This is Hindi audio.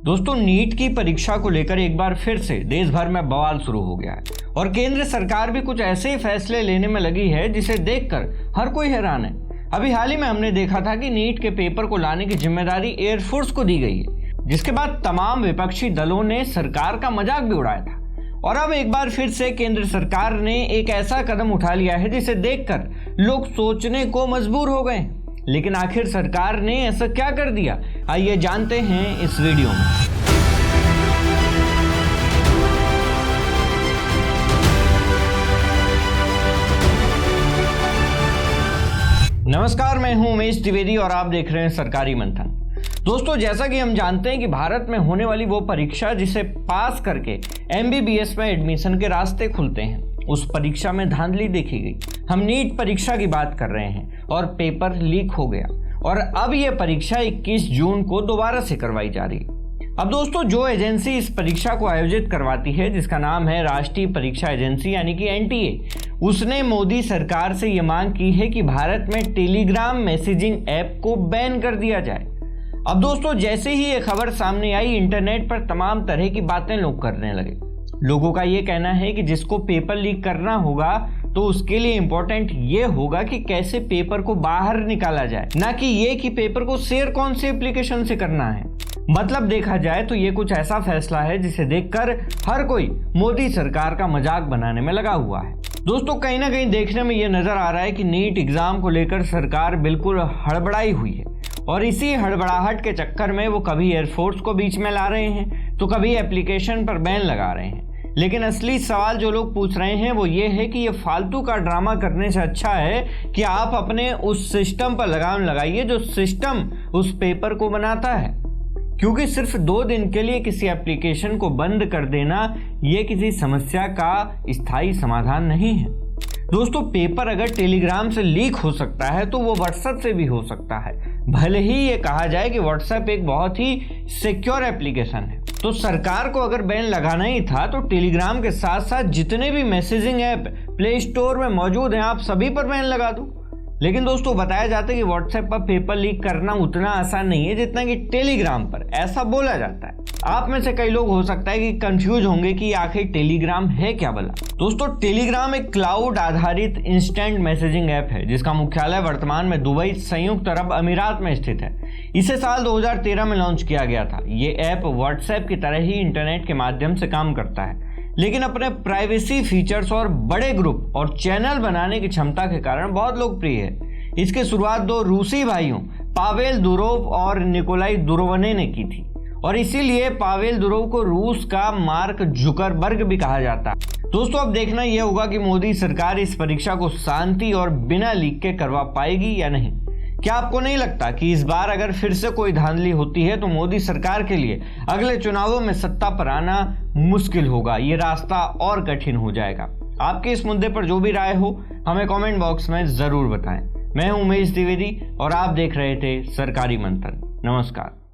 दोस्तों, नीट की परीक्षा को लेकर एक बार फिर से देश भर में बवाल शुरू हो गया है और केंद्र सरकार भी कुछ ऐसे ही फैसले लेने में लगी है जिसे देखकर हर कोई हैरान है। अभी हाल ही में हमने देखा था कि नीट के पेपर को लाने की जिम्मेदारी एयरफोर्स को दी गई है, जिसके बाद तमाम विपक्षी दलों ने सरकार का मजाक भी उड़ाया था। और अब एक बार फिर से केंद्र सरकार ने एक ऐसा कदम उठा लिया है जिसे देखकर लोग सोचने को मजबूर हो गए। लेकिन आखिर सरकार ने ऐसा क्या कर दिया, आइए जानते हैं इस वीडियो में। नमस्कार, मैं हूं उमेश द्विवेदी और आप देख रहे हैं सरकारी मंथन। दोस्तों, जैसा कि हम जानते हैं कि भारत में होने वाली वो परीक्षा जिसे पास करके MBBS में एडमिशन के रास्ते खुलते हैं, उस परीक्षा में धांधली देखी गई। हम नीट परीक्षा की बात कर रहे हैं और पेपर लीक हो गया और अब यह परीक्षा 21 जून को दोबारा से करवाई जा रही है। अब दोस्तों, जो एजेंसी इस परीक्षा को आयोजित करवाती है, जिसका नाम है राष्ट्रीय परीक्षा एजेंसी यानी कि NTA, उसने मोदी सरकार से ये मांग की है कि भारत में टेलीग्राम मैसेजिंग ऐप को बैन कर दिया जाए। अब दोस्तों, जैसे ही ये खबर सामने आई, इंटरनेट पर तमाम तरह की बातें लोग करने लगे। लोगों का ये कहना है कि जिसको पेपर लीक करना होगा तो उसके लिए इम्पोर्टेंट ये होगा कि कैसे पेपर को बाहर निकाला जाए, ना कि ये कि पेपर को शेयर कौन से एप्लीकेशन से करना है। मतलब देखा जाए तो ये कुछ ऐसा फैसला है जिसे देखकर हर कोई मोदी सरकार का मजाक बनाने में लगा हुआ है। दोस्तों, कहीं ना कहीं देखने में ये नजर आ रहा है कि नीट एग्जाम को लेकर सरकार बिल्कुल हड़बड़ाई हुई है और इसी हड़बड़ाहट के चक्कर में वो कभी एयरफोर्स को बीच में ला रहे हैं तो कभी एप्लीकेशन पर बैन लगा रहे हैं। लेकिन असली सवाल जो लोग पूछ रहे हैं वो ये है कि ये फालतू का ड्रामा करने से अच्छा है कि आप अपने उस सिस्टम पर लगाम लगाइए जो सिस्टम उस पेपर को बनाता है, क्योंकि सिर्फ 2 दिन के लिए किसी एप्लीकेशन को बंद कर देना ये किसी समस्या का स्थायी समाधान नहीं है। दोस्तों, पेपर अगर टेलीग्राम से लीक हो सकता है तो वो व्हाट्सएप से भी हो सकता है। भले ही ये कहा जाए कि व्हाट्सएप एक बहुत ही सिक्योर एप्लीकेशन है, तो सरकार को अगर बैन लगाना ही था तो टेलीग्राम के साथ साथ जितने भी मैसेजिंग ऐप प्ले स्टोर में मौजूद हैं, आप सभी पर बैन लगा दो। लेकिन दोस्तों, बताया जाता है कि व्हाट्सएप पर पेपर लीक करना उतना आसान नहीं है जितना कि टेलीग्राम पर, ऐसा बोला जाता है। आप में से कई लोग हो सकता है कि कंफ्यूज होंगे कि आखिर टेलीग्राम है क्या भला। दोस्तों, टेलीग्राम एक क्लाउड आधारित इंस्टेंट मैसेजिंग ऐप है जिसका मुख्यालय वर्तमान में दुबई, संयुक्त अरब अमीरात में स्थित है। इसे साल 2013 में लॉन्च किया गया था। ये ऐप व्हाट्सएप की तरह ही इंटरनेट के माध्यम से काम करता है, लेकिन अपने प्राइवेसी फीचर्स और बड़े ग्रुप और चैनल बनाने की क्षमता के कारण बहुत लोकप्रिय है। इसकी शुरुआत 2 रूसी भाइयों पावेल दुरोव और निकोलाई दुरोवने ने की थी और इसीलिए पावेल दुरोव को रूस का मार्क जुकरबर्ग भी कहा जाता है। दोस्तों, अब देखना यह होगा कि मोदी सरकार इस परीक्षा को शांति और बिना लीक के करवा पाएगी या नहीं। क्या आपको नहीं लगता कि इस बार अगर फिर से कोई धांधली होती है तो मोदी सरकार के लिए अगले चुनावों में सत्ता पर आना मुश्किल होगा, ये रास्ता और कठिन हो जाएगा। आपके इस मुद्दे पर जो भी राय हो हमें कमेंट बॉक्स में जरूर बताएं। मैं हूं उमेश द्विवेदी और आप देख रहे थे सरकारी मंथन। नमस्कार।